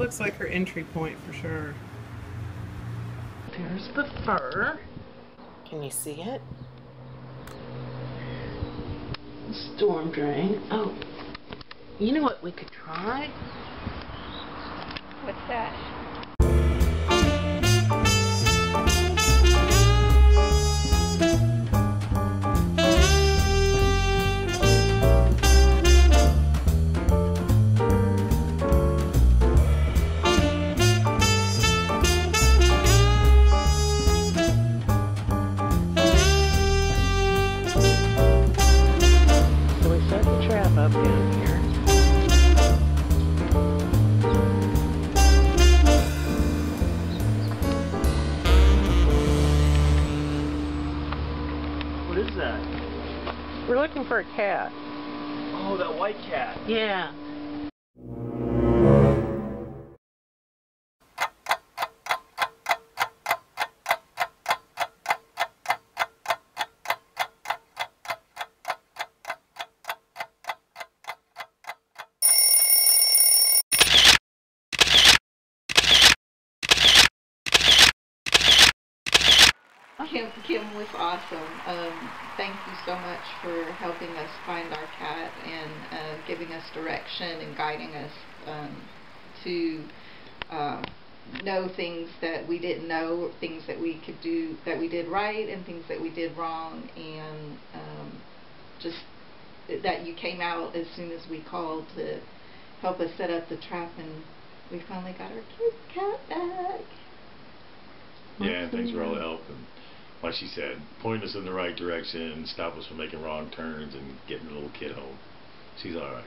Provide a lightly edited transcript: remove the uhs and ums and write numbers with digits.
looks like her entry point for sure. There's the fur. Can you see it? Storm drain. Oh, you know what we could try? What's that? So we set the trap up down here. What is that? We're looking for a cat. Oh, that white cat. Yeah. Kim was awesome. Thank you so much for helping us find our cat and giving us direction and guiding us to know things that we didn't know, things that we could do, that we did right, and things that we did wrong, and just that you came out as soon as we called to help us set up the trap, and we finally got our cute cat back. Yeah, and thanks for all the help, and like she said, point us in the right direction, stop us from making wrong turns, and getting the little kid home. She's alright.